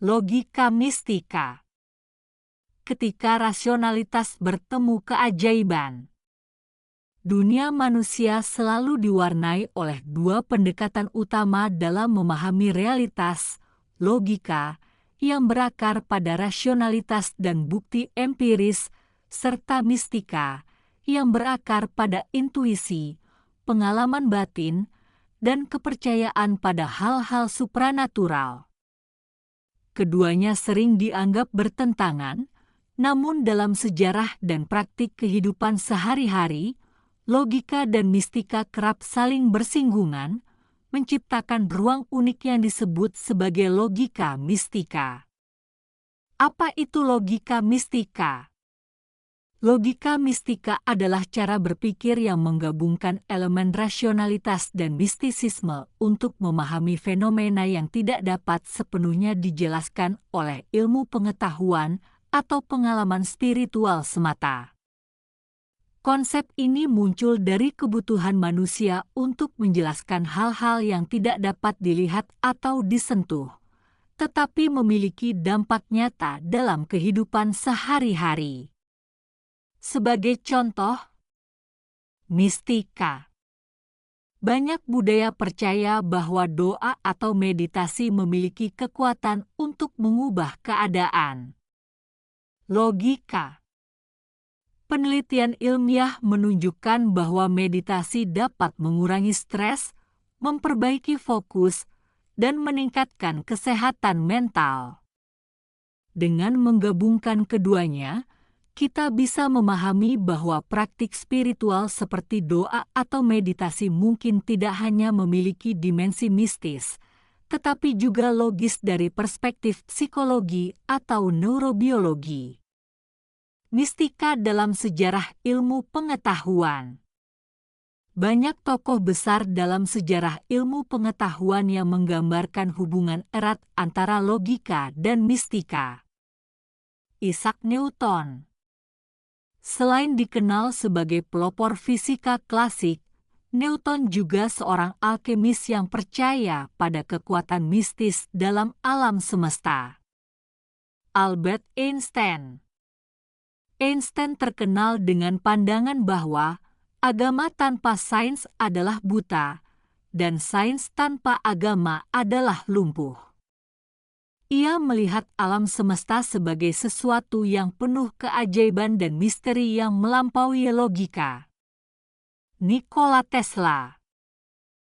Logika mistika. Ketika rasionalitas bertemu keajaiban. Dunia manusia selalu diwarnai oleh dua pendekatan utama dalam memahami realitas, logika, yang berakar pada rasionalitas dan bukti empiris, serta mistika, yang berakar pada intuisi, pengalaman batin, dan kepercayaan pada hal-hal supranatural. Keduanya sering dianggap bertentangan, namun dalam sejarah dan praktik kehidupan sehari-hari, logika dan mistika kerap saling bersinggungan, menciptakan ruang unik yang disebut sebagai logika mistika. Apa itu logika mistika? Logika mistika adalah cara berpikir yang menggabungkan elemen rasionalitas dan mistisisme untuk memahami fenomena yang tidak dapat sepenuhnya dijelaskan oleh ilmu pengetahuan atau pengalaman spiritual semata. Konsep ini muncul dari kebutuhan manusia untuk menjelaskan hal-hal yang tidak dapat dilihat atau disentuh, tetapi memiliki dampak nyata dalam kehidupan sehari-hari. Sebagai contoh, mistika. Banyak budaya percaya bahwa doa atau meditasi memiliki kekuatan untuk mengubah keadaan. Logika. Penelitian ilmiah menunjukkan bahwa meditasi dapat mengurangi stres, memperbaiki fokus, dan meningkatkan kesehatan mental. Dengan menggabungkan keduanya, kita bisa memahami bahwa praktik spiritual seperti doa atau meditasi mungkin tidak hanya memiliki dimensi mistis, tetapi juga logis dari perspektif psikologi atau neurobiologi. Mistika dalam sejarah ilmu pengetahuan. Banyak tokoh besar dalam sejarah ilmu pengetahuan yang menggambarkan hubungan erat antara logika dan mistika. Isaac Newton. Selain dikenal sebagai pelopor fisika klasik, Newton juga seorang alkemis yang percaya pada kekuatan mistis dalam alam semesta. Albert Einstein. Einstein terkenal dengan pandangan bahwa agama tanpa sains adalah buta, dan sains tanpa agama adalah lumpuh. Ia melihat alam semesta sebagai sesuatu yang penuh keajaiban dan misteri yang melampaui logika. Nikola Tesla.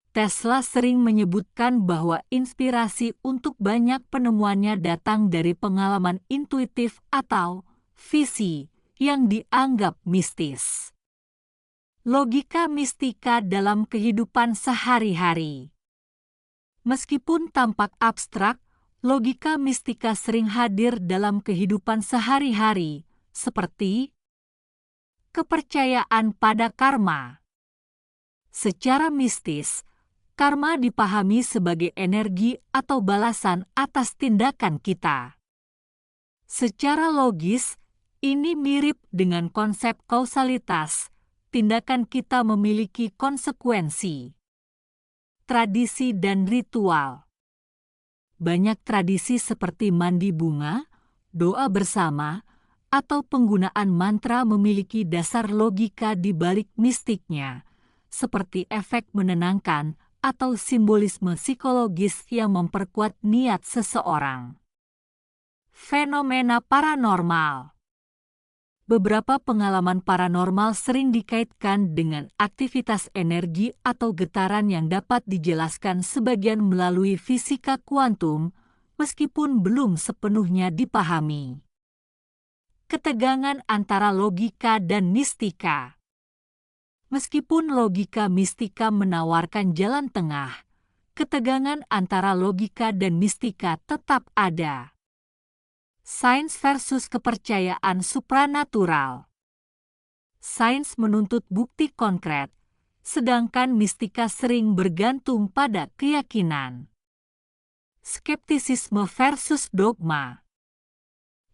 Tesla sering menyebutkan bahwa inspirasi untuk banyak penemuannya datang dari pengalaman intuitif atau visi yang dianggap mistis. Logika mistika dalam kehidupan sehari-hari. Meskipun tampak abstrak, logika mistika sering hadir dalam kehidupan sehari-hari, seperti kepercayaan pada karma. Secara mistis, karma dipahami sebagai energi atau balasan atas tindakan kita. Secara logis, ini mirip dengan konsep kausalitas, tindakan kita memiliki konsekuensi. Tradisi dan ritual. Banyak tradisi seperti mandi bunga, doa bersama, atau penggunaan mantra memiliki dasar logika di balik mistiknya, seperti efek menenangkan atau simbolisme psikologis yang memperkuat niat seseorang. Fenomena paranormal. Beberapa pengalaman paranormal sering dikaitkan dengan aktivitas energi atau getaran yang dapat dijelaskan sebagian melalui fisika kuantum, meskipun belum sepenuhnya dipahami. Ketegangan antara logika dan mistika. Meskipun logika mistika menawarkan jalan tengah, ketegangan antara logika dan mistika tetap ada. Sains versus kepercayaan supranatural. Sains menuntut bukti konkret, sedangkan mistika sering bergantung pada keyakinan. Skeptisisme versus dogma.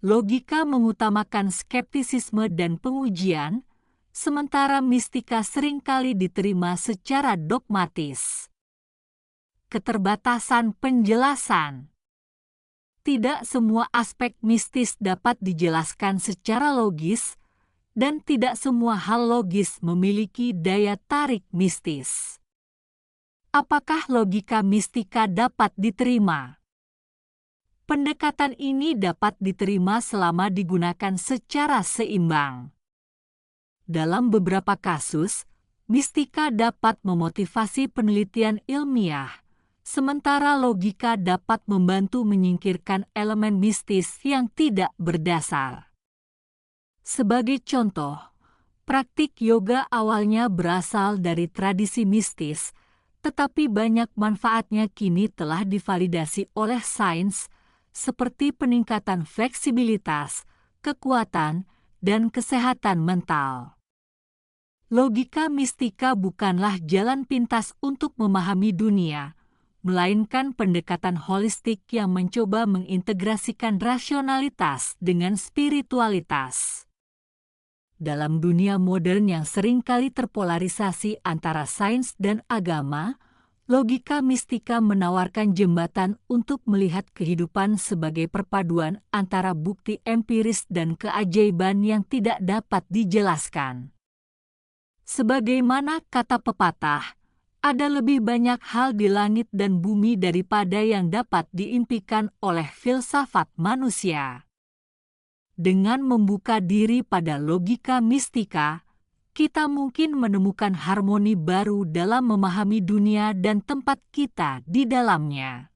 Logika mengutamakan skeptisisme dan pengujian, sementara mistika seringkali diterima secara dogmatis. Keterbatasan penjelasan. Tidak semua aspek mistis dapat dijelaskan secara logis, dan tidak semua hal logis memiliki daya tarik mistis. Apakah logika mistika dapat diterima? Pendekatan ini dapat diterima selama digunakan secara seimbang. Dalam beberapa kasus, mistika dapat memotivasi penelitian ilmiah, sementara logika dapat membantu menyingkirkan elemen mistis yang tidak berdasar. Sebagai contoh, praktik yoga awalnya berasal dari tradisi mistis, tetapi banyak manfaatnya kini telah divalidasi oleh sains, seperti peningkatan fleksibilitas, kekuatan, dan kesehatan mental. Logika mistika bukanlah jalan pintas untuk memahami dunia, melainkan pendekatan holistik yang mencoba mengintegrasikan rasionalitas dengan spiritualitas. Dalam dunia modern yang seringkali terpolarisasi antara sains dan agama, logika mistika menawarkan jembatan untuk melihat kehidupan sebagai perpaduan antara bukti empiris dan keajaiban yang tidak dapat dijelaskan. Sebagaimana kata pepatah, ada lebih banyak hal di langit dan bumi daripada yang dapat diimpikan oleh filsafat manusia. Dengan membuka diri pada logika mistika, kita mungkin menemukan harmoni baru dalam memahami dunia dan tempat kita di dalamnya.